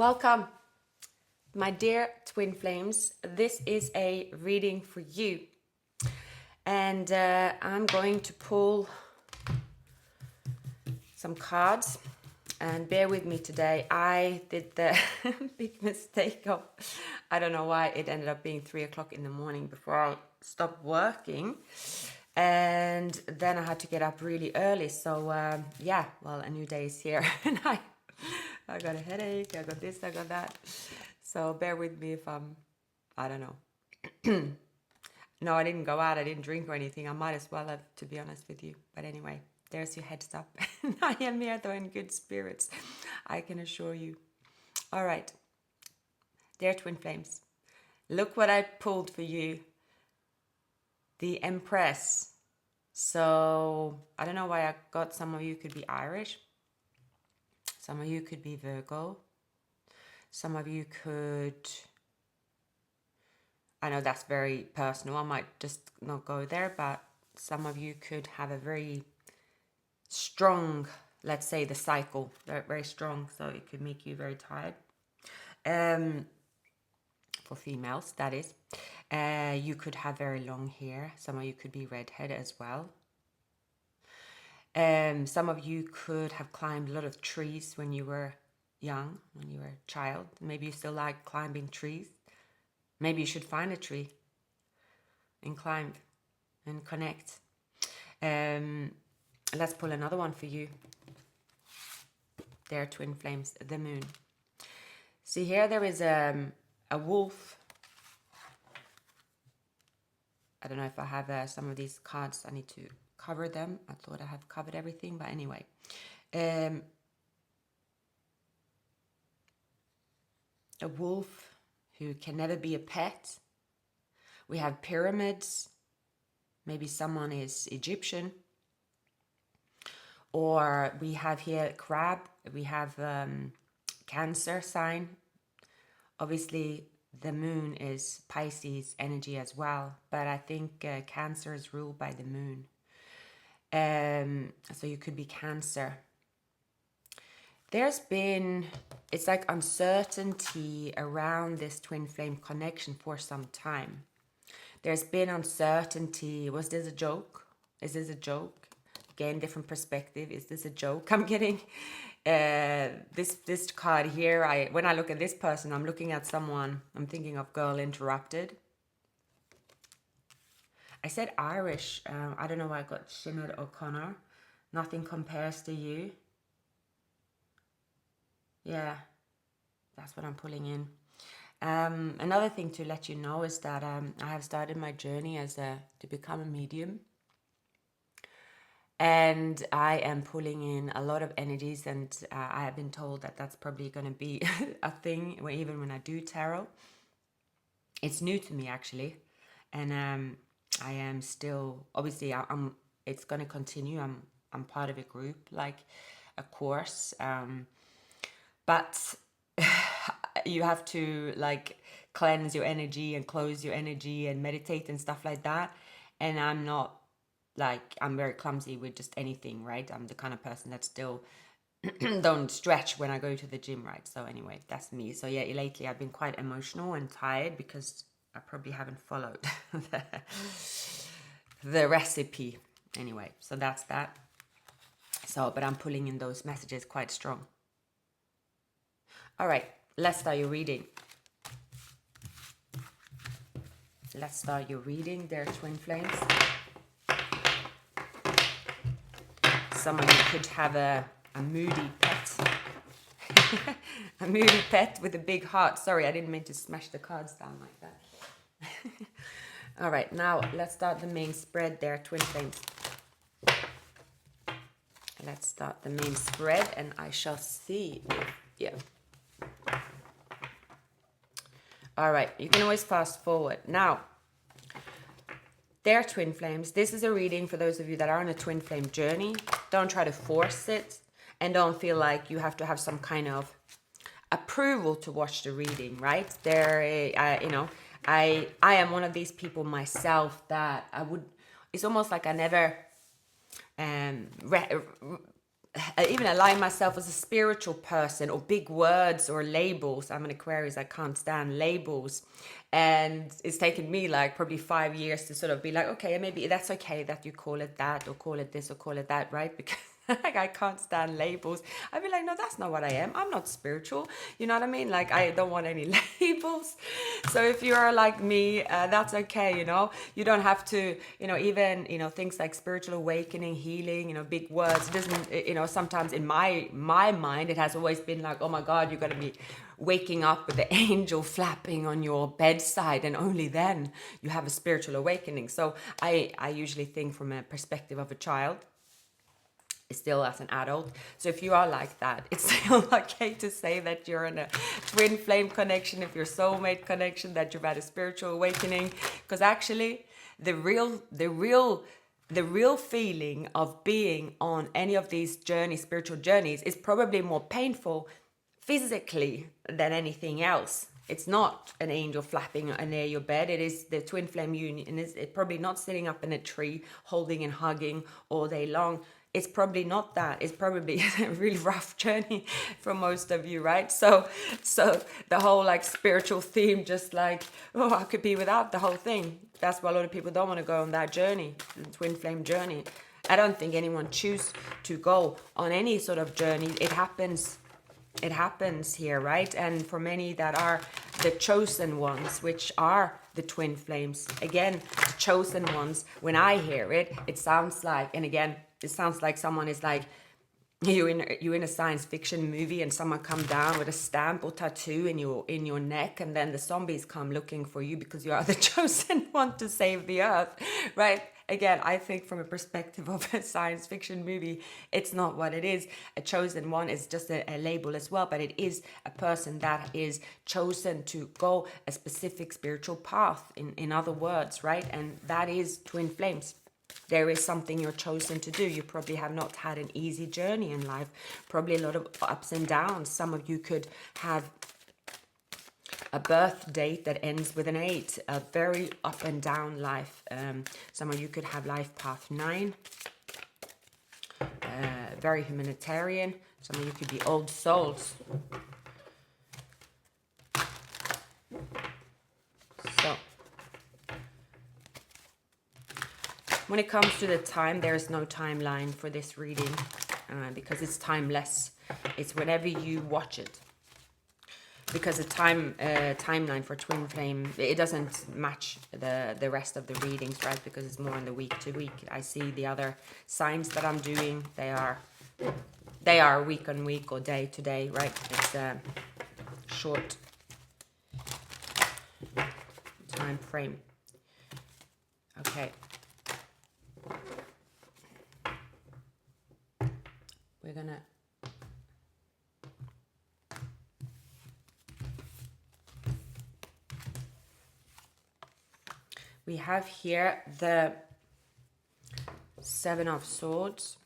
Welcome, my dear twin flames. This is a reading for you, and I'm going to pull some cards. And bear with me today. I did the big mistake of, I don't know why it ended up being 3 o'clock in the morning before I stopped working. And then I had to get up really early. So yeah, well, a new day is here. And I got a headache, I got this, I got that. So bear with me if I don't know. No, I didn't go out, I didn't drink or anything. I might as well have, to be honest with you. But anyway, there's your heads up. I am here though in good spirits, I can assure you. All right, dear twin flames, look what I pulled for you. The Empress. So I don't know why I got, some of you could be Irish. Some of you could be Virgo. Some of you could, I know that's very personal, I might just not go there, but some of you could have a very strong, let's say the cycle, very, very strong, so it could make you very tired. For females, that is. You could have very long hair. Some of you could be redhead as well. Some of you could have climbed a lot of trees when you were young, when you were a child. Maybe you still like climbing trees. Maybe you should find a tree and climb and connect. Let's pull another one for you. There, twin flames, the moon. See here, there is a wolf. I don't know if I have some of these cards. I need to cover them. I thought I have covered everything, but anyway. A wolf who can never be a pet. We have pyramids. Maybe someone is Egyptian. Or we have here crab. We have Cancer sign. Obviously, the moon is Pisces energy as well. But I think Cancer is ruled by the moon. So you could be Cancer. There's been, it's like uncertainty around this twin flame connection for some time. There's been uncertainty. Was this a joke? Is this a joke? Again, different perspective. Is this a joke? I'm getting this card here. When I look at this person, I'm looking at someone. I'm thinking of Girl Interrupted. I said Irish. I don't know why I got Sinead O'Connor. Nothing compares to you. Yeah, that's what I'm pulling in. Another thing to let you know is that I have started my journey to become a medium. And I am pulling in a lot of energies, and I have been told that that's probably going to be a thing even when I do tarot. It's new to me actually, and I am still, obviously it's going to continue. I'm part of a group, like a course, but you have to like cleanse your energy and close your energy and meditate and stuff like that. And I'm not, like, I'm very clumsy with just anything, right? I'm the kind of person that still don't stretch when I go to the gym, right? So anyway, that's me. So yeah, lately I've been quite emotional and tired because I probably haven't followed the recipe. Anyway, so that's that. So, but I'm pulling in those messages quite strong. All right, let's start your reading. Let's start your reading, dear twin flames. Some of you could have a moody pet. A moody pet with a big heart. Sorry, I didn't mean to smash the cards down like that. All right, now let's start the main spread there, twin flames. Let's start the main spread and I shall see if, yeah. All right, you can always fast forward. Now, dear twin flames, this is a reading for those of you that are on a twin flame journey. Don't try to force it, and don't feel like you have to have some kind of approval to watch the reading, right? I am one of these people myself that it's almost like I never even align myself as a spiritual person, or big words or labels. I'm an Aquarius, I can't stand labels. And it's taken me like probably 5 years to sort of be like, okay, maybe that's okay that you call it that, or call it this, or call it that, right? Because like I can't stand labels. I'd be like, no, that's not what I am. I'm not spiritual. You know what I mean? Like, I don't want any labels. So if you are like me, that's okay. You don't have to, even, things like spiritual awakening, healing, big words. It doesn't, sometimes in my mind, it has always been like, oh my God, you're going to be waking up with the angel flapping on your bedside, and only then you have a spiritual awakening. So I usually think from a perspective of a child, still as an adult. So if you are like that, it's still okay to say that you're in a twin flame connection, if you're soulmate connection, that you've had a spiritual awakening. Because actually the real feeling of being on any of these journeys, spiritual journeys, is probably more painful physically than anything else. It's not an angel flapping near your bed. It is the twin flame union. It's probably not sitting up in a tree holding and hugging all day long. It's probably not that. It's probably a really rough journey for most of you, right? So the whole like spiritual theme, just like, oh, I could be without the whole thing. That's why a lot of people don't want to go on that journey, the twin flame journey. I don't think anyone chooses to go on any sort of journey. It happens here, right? And for many that are the chosen ones, which are the twin flames, again, the chosen ones, when I hear it, it sounds like, and again, it sounds like someone is like, you in a science fiction movie, and someone come down with a stamp or tattoo in your neck, and then the zombies come looking for you because you are the chosen one to save the earth, right? Again, I think from a perspective of a science fiction movie, it's not what it is. A chosen one is just a label as well, but it is a person that is chosen to go a specific spiritual path, in other words, right? And that is twin flames. There is something you're chosen to do. You probably have not had an easy journey in life, probably a lot of ups and downs. Some of you could have a birth date that ends with an 8, a very up and down life. Some of you could have life path 9, very humanitarian. Some of you could be old souls. So when it comes to the time, there is no timeline for this reading, because it's timeless. It's whenever you watch it. Because the timeline for twin flame, it doesn't match the rest of the readings, right? Because it's more in the week to week. I see the other signs that I'm doing, they are week on week or day to day, right? It's a short time frame. Okay. We're gonna we have here the 7 of Swords.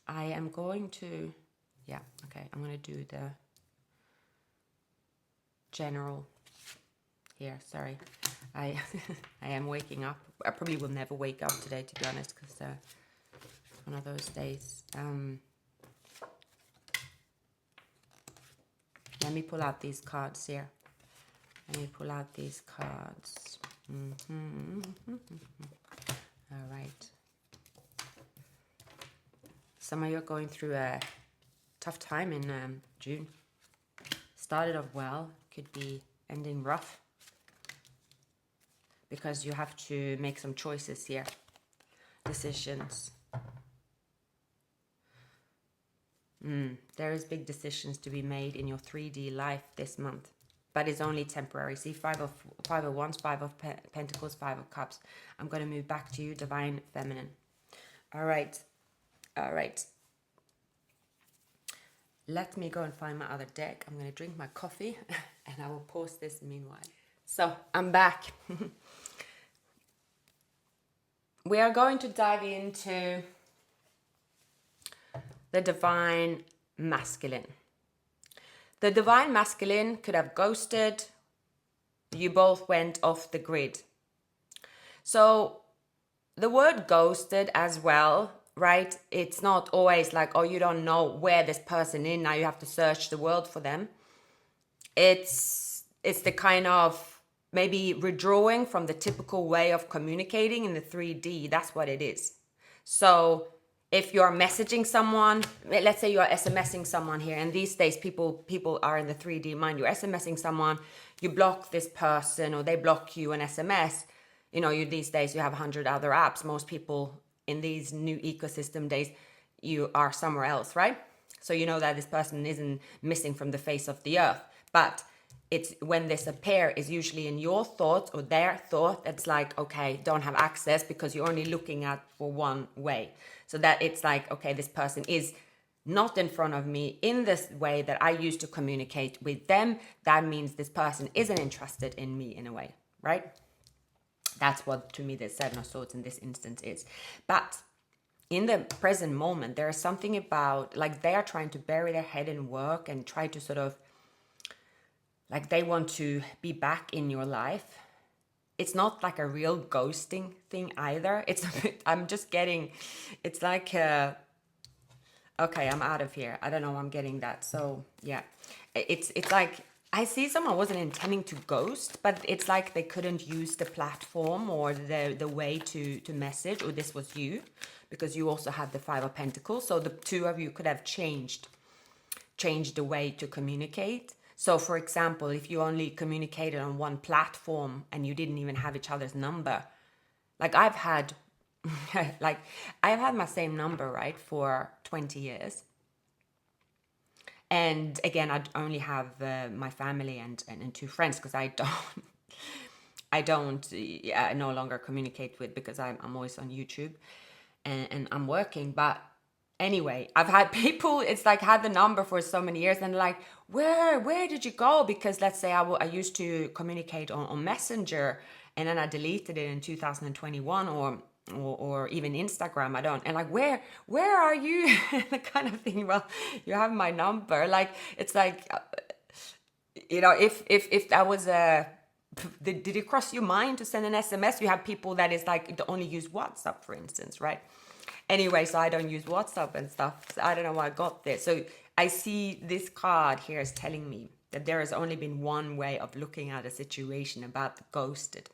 I am going to, I'm going to do the general here. Sorry, I am waking up. I probably will never wake up today, to be honest, because it's one of those days. Let me pull out these cards here. Let me pull out these cards. All right. Some of you are going through a tough time in June. Started off well, could be ending rough, because you have to make some choices here, decisions. There is big decisions to be made in your 3D life this month. But it's only temporary. See, 5 of Wands, 5 of Pentacles, 5 of Cups. I'm going to move back to you, Divine Feminine. All right. Let me go and find my other deck. I'm going to drink my coffee and I will pause this meanwhile. So, I'm back. We are going to dive into the Divine Masculine. The Divine Masculine could have ghosted. You both went off the grid. So the word ghosted as well right? It's not always like, oh, you don't know where this person is, now you have to search the world for them. It's the kind of maybe withdrawing from the typical way of communicating in the 3D. That's what it is. So if you're messaging someone, let's say you're SMSing someone here, and these days people are in the 3D mind. You're SMSing someone, you block this person, or they block you on SMS. You know, these days you have 100 other apps. Most people in these new ecosystem days, you are somewhere else, right? So you know that this person isn't missing from the face of the earth. But it's when this appear is usually in your thoughts or their thought. It's like, okay, don't have access because you're only looking at for one way. So that it's like, okay, this person is not in front of me in this way that I used to communicate with them. That means this person isn't interested in me in a way, right? That's what, to me, the Seven of Swords in this instance is. But in the present moment, there is something about, like, they are trying to bury their head in work and try to sort of, like, they want to be back in your life. It's not like a real ghosting thing either. It's a bit, I'm just getting, it's like, okay, I'm out of here. I don't know, I'm getting that. So yeah, it's like, I see someone wasn't intending to ghost, but it's like they couldn't use the platform or the way to message, or this was you, because you also have the Five of Pentacles. So the two of you could have changed the way to communicate. So for example, if you only communicated on one platform and you didn't even have each other's number, like I've had my same number, right, for 20 years. And again, I only have my family and two friends, because I no longer communicate with, because I'm always on YouTube and I'm working. But anyway, I've had people, it's like, had the number for so many years, and like, where did you go? Because let's say I used to communicate on Messenger, and then I deleted it in 2021, or even Instagram. I don't, and like, where are you? The kind of thing. Well, you have my number. Like, it's like, if that was did it cross your mind to send an SMS? You have people that is like, they only use WhatsApp, for instance, right? Anyway, so I don't use WhatsApp and stuff. So I don't know why I got this. So I see this card here is telling me that there has only been one way of looking at a situation about the ghosted.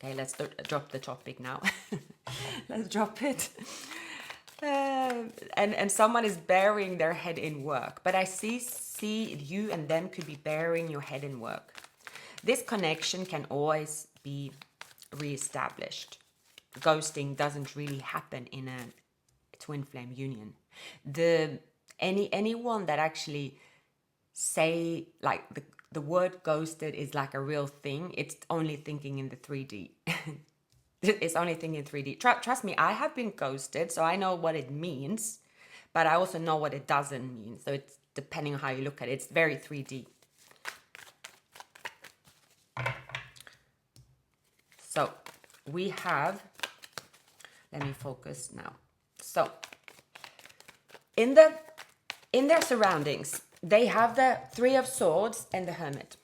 Okay, let's drop the topic now. Let's drop it. And someone is burying their head in work. But I see you and them could be burying your head in work. This connection can always be reestablished. Ghosting doesn't really happen in a twin flame union. Anyone that actually say, like, the word ghosted is like a real thing, it's only thinking in the 3D. It's only thinking in 3D. Trust me, I have been ghosted, so I know what it means, but I also know what it doesn't mean. So it's depending on how you look at it. It's very 3D. So we have, let me focus now. So in their surroundings, they have the Three of Swords and the Hermit.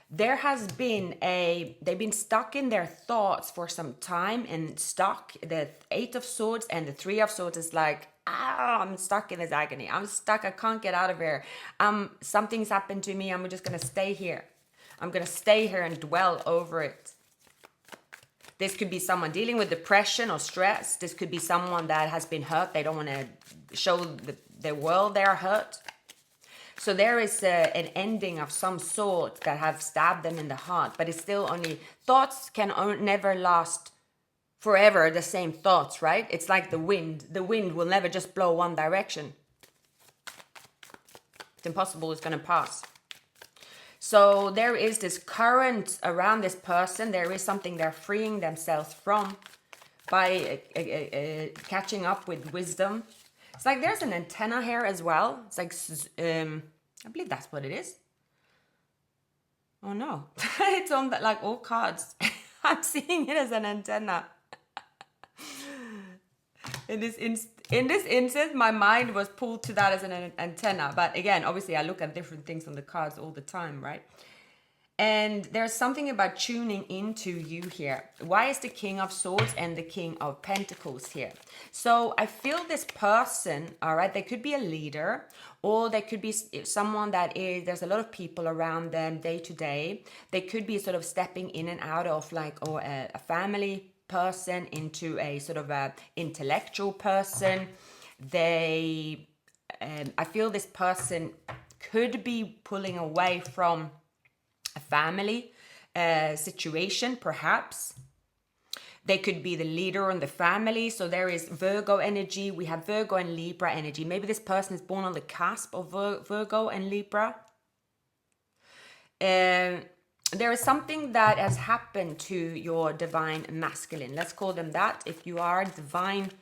There has been they've been stuck in their thoughts for some time, and stuck. The Eight of Swords and the Three of Swords is like, I'm stuck in this agony. I'm stuck. I can't get out of here. Something's happened to me. I'm just going to stay here. I'm going to stay here and dwell over it. This could be someone dealing with depression or stress. This could be someone that has been hurt. They don't want to show the world they are hurt. So there is an ending of some sort that have stabbed them in the heart, but it's still only, thoughts can never last forever, the same thoughts, right? It's like the wind. The wind will never just blow one direction. It's impossible, it's going to pass. So there is this current around this person. There is something they're freeing themselves from by catching up with wisdom. It's like there's an antenna here as well. It's like, I believe that's what it is. Oh no, it's on the, like all cards. I'm seeing it as an antenna. In this instance, my mind was pulled to that as an antenna. But again, obviously I look at different things on the cards all the time, right? And there's something about tuning into you here. Why is the King of Swords and the King of Pentacles here? So I feel this person, all right, they could be a leader, or they could be someone that is, there's a lot of people around them day to day. They could be sort of stepping in and out of like, or a family person into a sort of a intellectual person. I feel this person could be pulling away from a family situation, perhaps. They could be the leader in the family. So there is Virgo energy. We have Virgo and Libra energy. Maybe this person is born on the cusp of Virgo and Libra. There is something that has happened to your divine masculine. Let's call them that. If you are divine,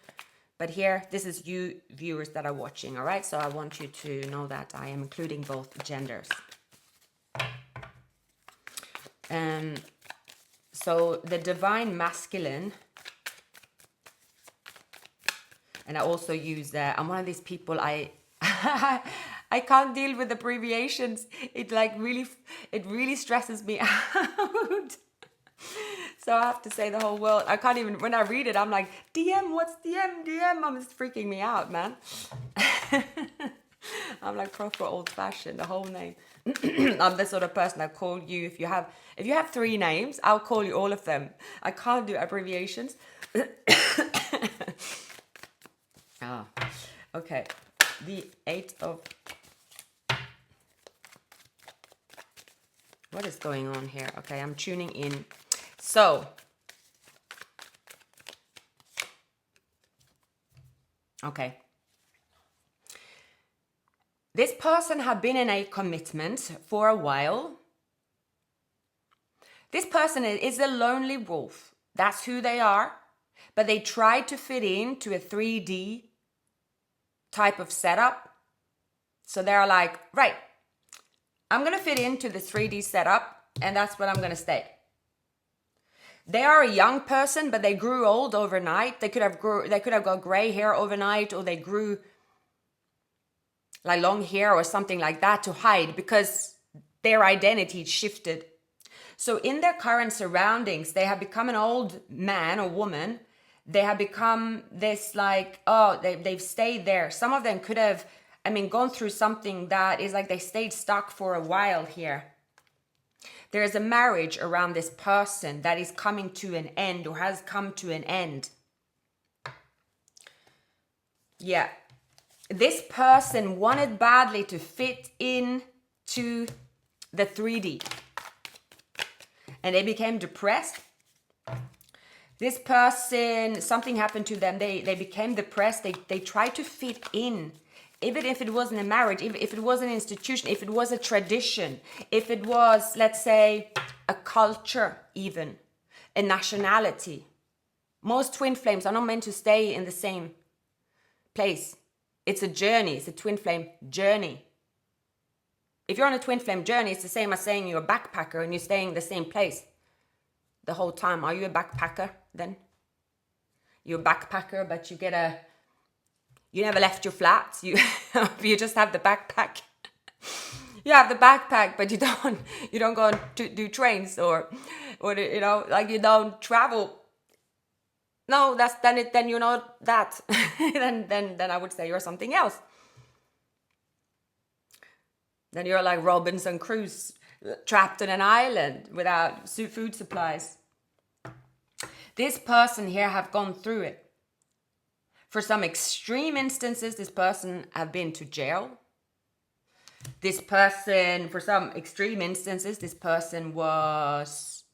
but here, this is you viewers that are watching, all right? So I want you to know that I am including both genders. So the divine masculine, and I also use I'm one of these people, I can't deal with abbreviations. It really stresses me out. So I have to say the whole world. I can't even, when I read it, I'm like, DM, what's DM? It's freaking me out, man. I'm like proper old fashioned, the whole name. I'm the sort of person I call you. If you have 3 names, I'll call you all of them. I can't do abbreviations. Okay. The 8 of... What is going on here? Okay, I'm tuning in. So... Okay. This person have been in a commitment for a while. This person is a lonely wolf. That's who they are. But they try to fit into a 3D type of setup. So they're like, right, I'm going to fit into the 3D setup, and that's what I'm going to stay. They are a young person, but they grew old overnight. They could have got gray hair overnight, or they grew like long hair or something like that to hide because their identity shifted. So in their current surroundings, they have become an old man or woman. They have become this like, they've stayed there. Some of them could have, gone through something that is like they stayed stuck for a while here. There is a marriage around this person that is coming to an end or has come to an end. Yeah. This person wanted badly to fit into the 3D. And they became depressed. This person, something happened to them. They became depressed. They tried to fit in. Even if it wasn't a marriage, if it was an institution, if it was a tradition, if it was, let's say, a culture even, a nationality. Most twin flames are not meant to stay in the same place. It's a journey. It's a twin flame journey. If you're on a twin flame journey, it's the same as saying you're a backpacker and you're staying in the same place the whole time. Are you a backpacker then? You're a backpacker, but you never left your flat. You just have the backpack. You have the backpack, but you don't go to do trains or you don't travel. No, then you're not that. then I would say you're something else. Then you're like Robinson Crusoe, trapped on an island without food supplies. This person here have gone through it. For some extreme instances, this person have been to jail. This person, for some extreme instances, this person was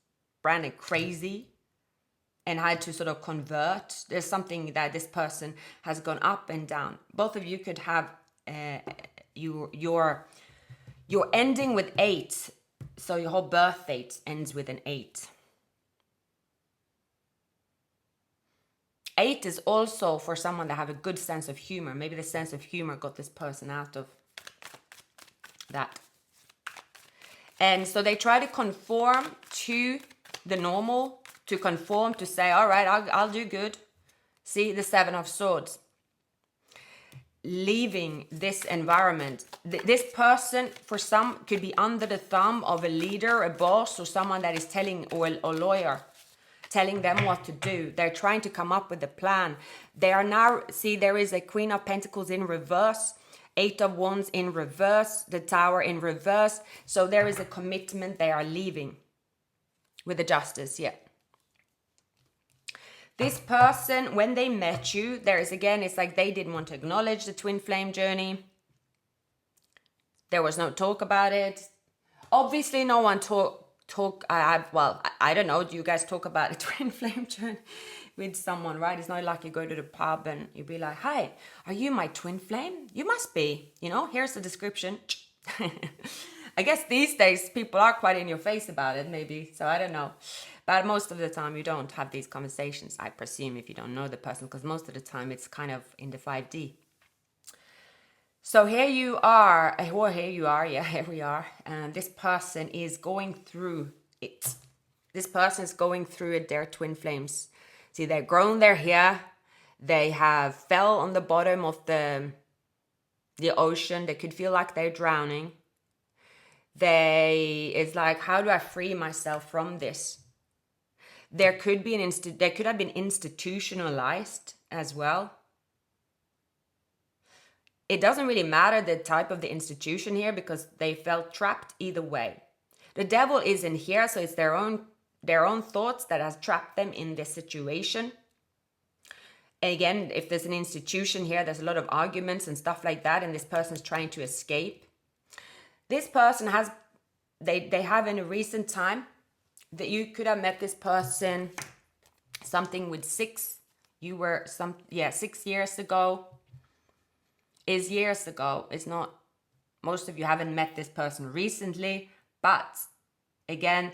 branded crazy and had to sort of convert. There's something that this person has gone up and down. Both of you could have you're ending with 8. So your whole birth date ends with an 8. 8 is also for someone that have a good sense of humor. Maybe the sense of humor got this person out of that. And so they try to conform to the normal, to conform, to say, all right, I'll do good. See, the 7 of Swords. leaving this environment. This person, for some, could be under the thumb of a leader, a boss, or someone that is telling, or a lawyer, telling them what to do. They're trying to come up with a plan. They are now, see, there is a Queen of Pentacles in reverse, Eight of Wands in reverse, the Tower in reverse. So there is a commitment they are leaving with the Justice, yeah. This person, when they met you, there is again, it's like they didn't want to acknowledge the twin flame journey. There was no talk about it. Obviously, no one I don't know. Do you guys talk about a twin flame journey with someone, right? It's not like you go to the pub and you be like, "Hi, are you my twin flame? You must be. You know, here's the description." I guess these days people are quite in your face about it, maybe. So I don't know. But most of the time you don't have these conversations, I presume, if you don't know the person, because most of the time it's kind of in the 5D. So here you are, yeah, here we are. And this person is going through it. This person is going through it, their twin flames. See, they've grown their hair. They have fell on the bottom of the ocean. They could feel like they're drowning. It's like, how do I free myself from this? There could be there could have been institutionalized as well. It doesn't really matter the type of the institution here, because they felt trapped either way. The devil is in here, so it's their own thoughts that has trapped them in this situation. Again, if there's an institution here, there's a lot of arguments and stuff like that, and this person's trying to escape. This person has, they have in a recent time, that you could have met this person something with 6. You were 6 years ago. Is years ago. It's not, most of you haven't met this person recently, but again,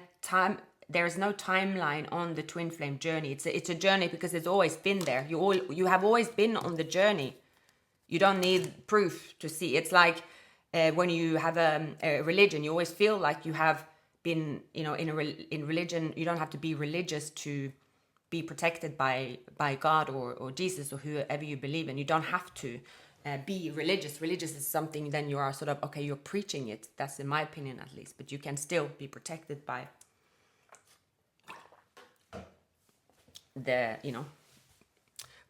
there is no timeline on the twin flame journey. It's a journey because it's always been there. You have always been on the journey. You don't need proof to see. It's like when you have a religion, you always feel like you have been, in religion. You don't have to be religious to be protected by God or Jesus or whoever you believe in. You don't have to be religious. Religious is something, then you are sort of, okay, you're preaching it. That's in my opinion, at least. But you can still be protected by the,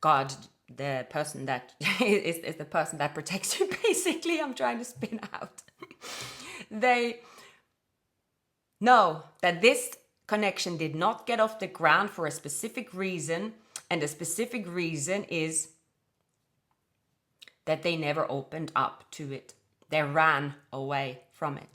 God, the person that is the person that protects you, basically. I'm trying to spin out. They know that this connection did not get off the ground for a specific reason, and the specific reason is that they never opened up to it. They ran away from it.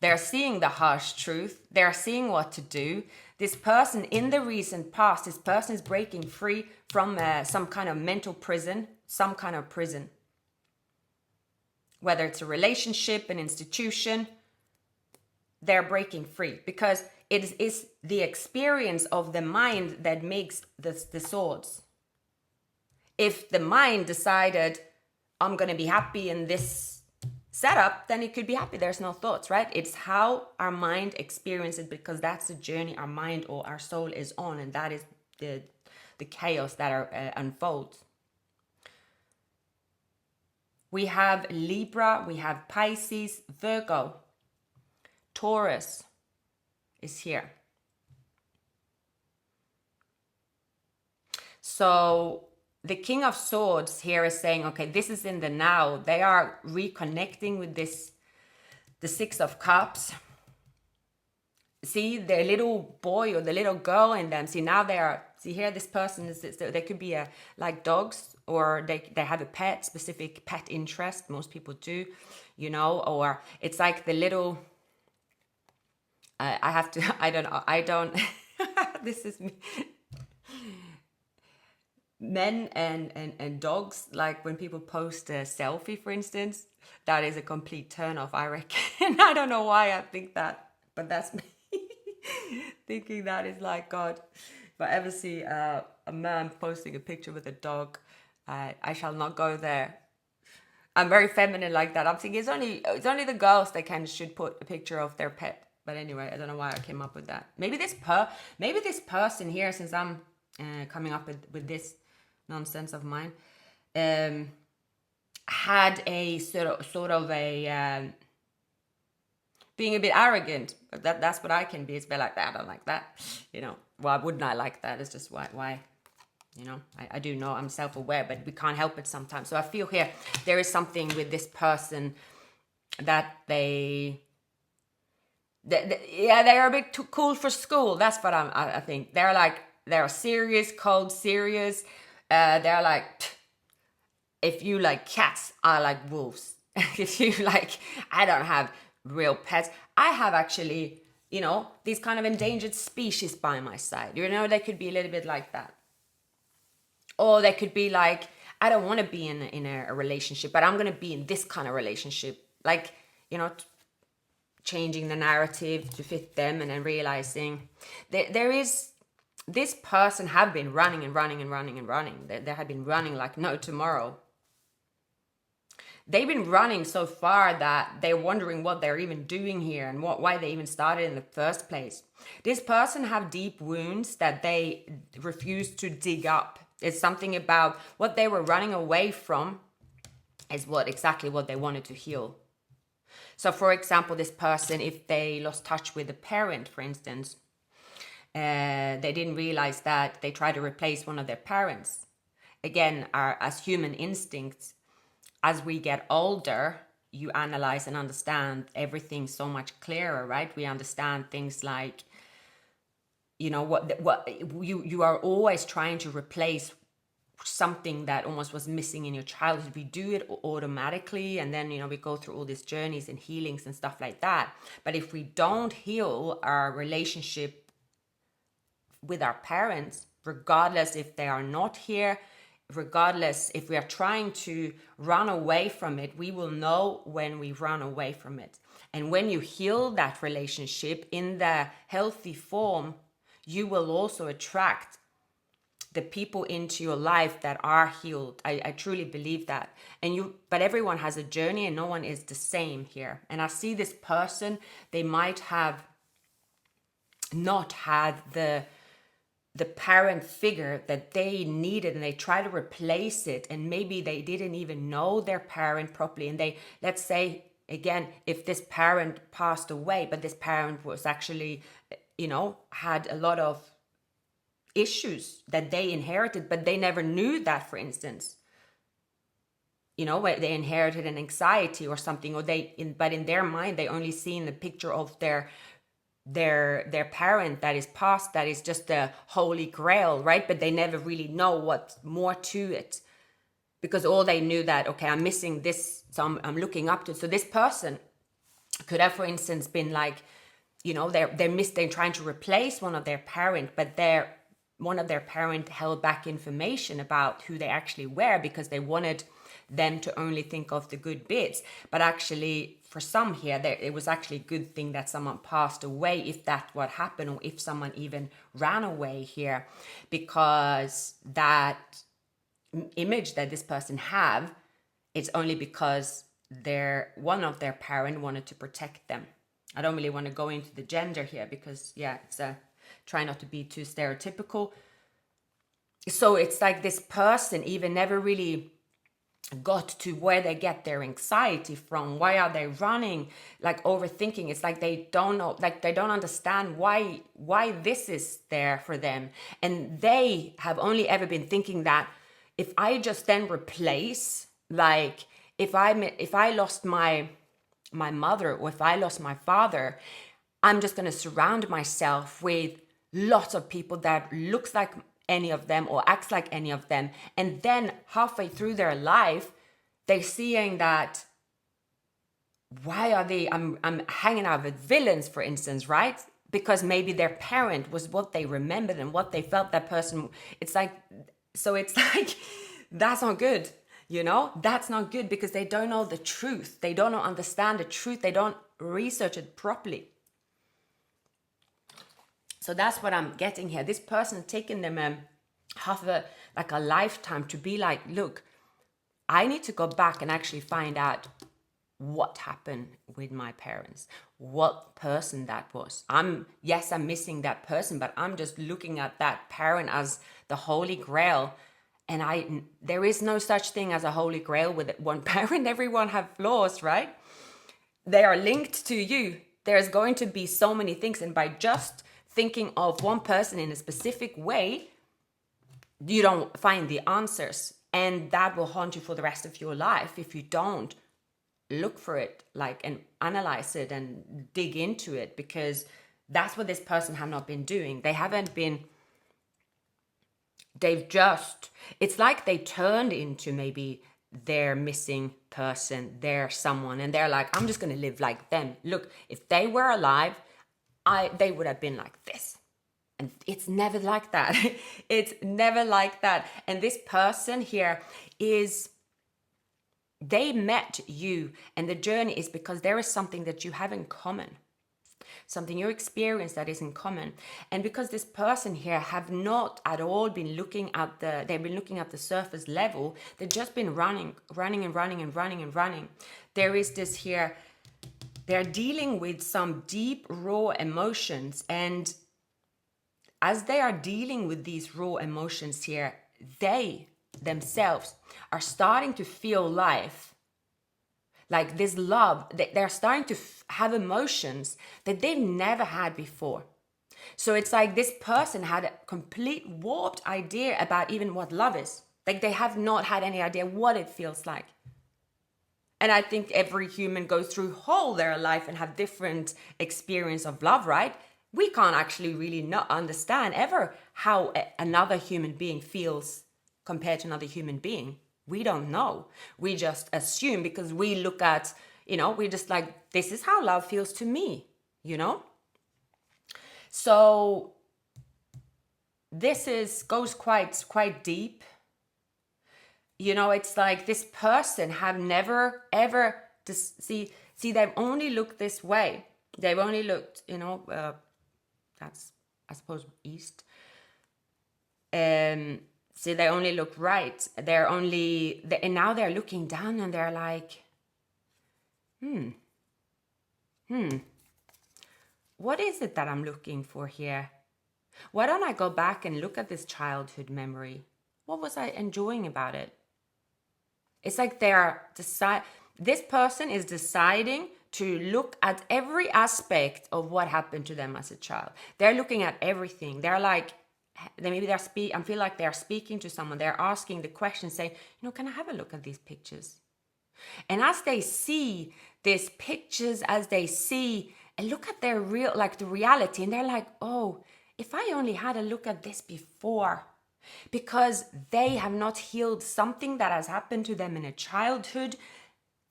They're seeing the harsh truth. They're seeing what to do. This person in the recent past, this person is breaking free from some kind of mental prison, some kind of prison. Whether it's a relationship, an institution, they're breaking free, because it is the experience of the mind that makes the swords. If the mind decided, I'm going to be happy in this setup, then it could be happy. There's no thoughts, right? It's how our mind experiences it, because that's the journey our mind or our soul is on, and that is the chaos that unfolds. We have Libra, we have Pisces, Virgo, Taurus is here. So the King of Swords here is saying, okay, this is in the now. They are reconnecting with this, the Six of Cups. See, the little boy or the little girl in them. See, now they are, see here, this person is, they could be like dogs, or they have a pet, specific pet interest. Most people do, or it's like the little, I don't, this is me. Men and dogs, like when people post a selfie, for instance, that is a complete turn off, I reckon. I don't know why I think that, but that's me thinking that is like, God, if I ever see a man posting a picture with a dog, I shall not go there. I'm very feminine like that. I'm thinking it's only the girls that should put a picture of their pet. But anyway, I don't know why I came up with that. Maybe this person here, since I'm coming up with this nonsense of mine, had a sort of a being a bit arrogant. But that's what I can be. It's a bit like that. I don't like that. Why wouldn't I like that? It's just why. I do know I'm self-aware, but we can't help it sometimes. So I feel here there is something with this person that they're a bit too cool for school. That's what I think. They're serious, cold, serious. They're like, if you like cats, I like wolves. If you like, I don't have real pets. I have actually, these kind of endangered species by my side. They could be a little bit like that. Or they could be like, I don't want to be in a relationship, but I'm going to be in this kind of relationship. Like, changing the narrative to fit them, and then realizing there is this person have been running and running and running and running. They have been running like no tomorrow. They've been running so far that they're wondering what they're even doing here and why they even started in the first place. This person have deep wounds that they refuse to dig up. It's something about what they were running away from is exactly what they wanted to heal. So, for example, this person, if they lost touch with a parent, for instance, they didn't realize that they tried to replace one of their parents. Again, as human instincts, as we get older, you analyze and understand everything so much clearer, right? We understand things like, what you are always trying to replace something that almost was missing in your childhood. We do it automatically, and then we go through all these journeys and healings and stuff like that. But if we don't heal our relationship with our parents, regardless if they are not here, regardless if we are trying to run away from it, we will know when we run away from it. And when you heal that relationship in the healthy form, you will also attract the people into your life that are healed. I truly believe that. But everyone has a journey and no one is the same here. And I see this person, they might have not had the parent figure that they needed, and they try to replace it, and maybe they didn't even know their parent properly. And they, let's say again, if this parent passed away, but this parent was actually, had a lot of issues that they inherited, but they never knew that, for instance. Where they inherited an anxiety or something, or but in their mind, they only seen the picture of their parent that is past, that is just the holy grail, right? But they never really know what's more to it, because all they knew that, okay, I'm missing this, so I'm looking up to it. So this person could have, for instance, been like, they're trying to replace one of their parent, but one of their parent held back information about who they actually were, because they wanted them to only think of the good bits. But actually, for some here, it was actually a good thing that someone passed away, if that's what happened, or if someone even ran away here, because that image that this person have, it's only because one of their parent wanted to protect them. I don't really want to go into the gender here, because it's try not to be too stereotypical. So it's like this person even never really got to where they get their anxiety from. Why are they running, like overthinking? It's like they don't know, like they don't understand why this is there for them. And they have only ever been thinking that if I just then replace, like if I lost my mother, or if I lost my father, I'm just going to surround myself with lots of people that looks like any of them or acts like any of them. And then halfway through their life, they're seeing that, why are I'm hanging out with villains, for instance, right? Because maybe their parent was what they remembered and what they felt that person. It's like, that's not good. That's not good, because they don't know the truth. They don't understand the truth. They don't research it properly. So that's what I'm getting here. This person taking them half a lifetime to be like, look, I need to go back and actually find out what happened with my parents, what person that was. I'm missing that person, but I'm just looking at that parent as the holy grail. And there is no such thing as a holy grail with one parent. Everyone have flaws, right? They are linked to you. There's going to be so many things. And by just thinking of one person in a specific way, you don't find the answers. And that will haunt you for the rest of your life if you don't look for it, like, and analyze it and dig into it, because that's what this person have not been doing. It's like they turned into maybe their missing person, their someone, and they're like, I'm just going to live like them. Look, if they were alive, they would have been like this. And it's never like that. It's never like that. And this person here they met you, and the journey is because there is something that you have in common, something you experience that is in common. And because this person here have not at all been looking at they've been looking at the surface level, they've just been running. There is this here, they're dealing with some deep, raw emotions. And as they are dealing with these raw emotions here, they themselves are starting to feel life, like this love. They're starting to have emotions that they've never had before. So it's like this person had a complete warped idea about even what love is. Like they have not had any idea what it feels like. And I think every human goes through whole their life and have different experience of love, right? We can't actually really not understand ever how another human being feels compared to another human being. We don't know. We just assume because we look at, we're just like, this is how love feels to me, So this goes quite deep. It's like this person have never ever see they've only looked this way. They've only looked, that's, I suppose, east. See, they only look right. And now they're looking down and they're like, what is it that I'm looking for here? Why don't I go back and look at this childhood memory? What was I enjoying about it? It's like this person is deciding to look at every aspect of what happened to them as a child. They're looking at everything. They're like, I feel like they're speaking to someone. They're asking the question, saying, can I have a look at these pictures? And as they see these pictures, and look at their the reality, and they're like, oh, if I only had a look at this before, because they have not healed something that has happened to them in a childhood.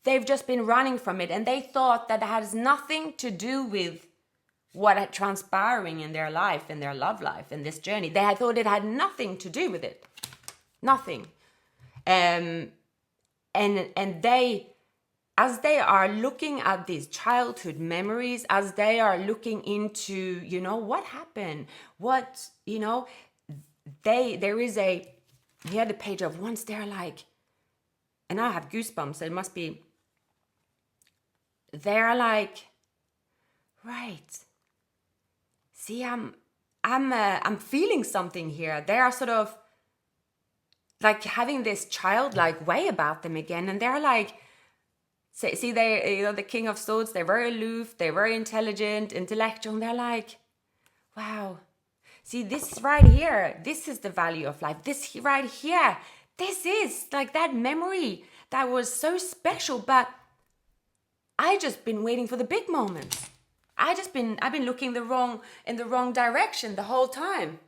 They've just been running from it, and they thought that it has nothing to do with what had transpiring in their life, in their love life, in this journey. They had thought it had nothing to do with it. Nothing. And they, as they are looking at these childhood memories, as they are looking into, what happened, he had a page of once they're like, and I have goosebumps, it must be, they're like, right, see, I'm feeling something here. They are sort of like having this childlike way about them again, and they're like, see, they, the King of Swords, they're very aloof, they're very intelligent, intellectual, and they're like, wow, see, this right here, this is the value of life. This right here, this is like that memory that was so special, but I just been waiting for the big moments. I've been looking in the wrong direction the whole time.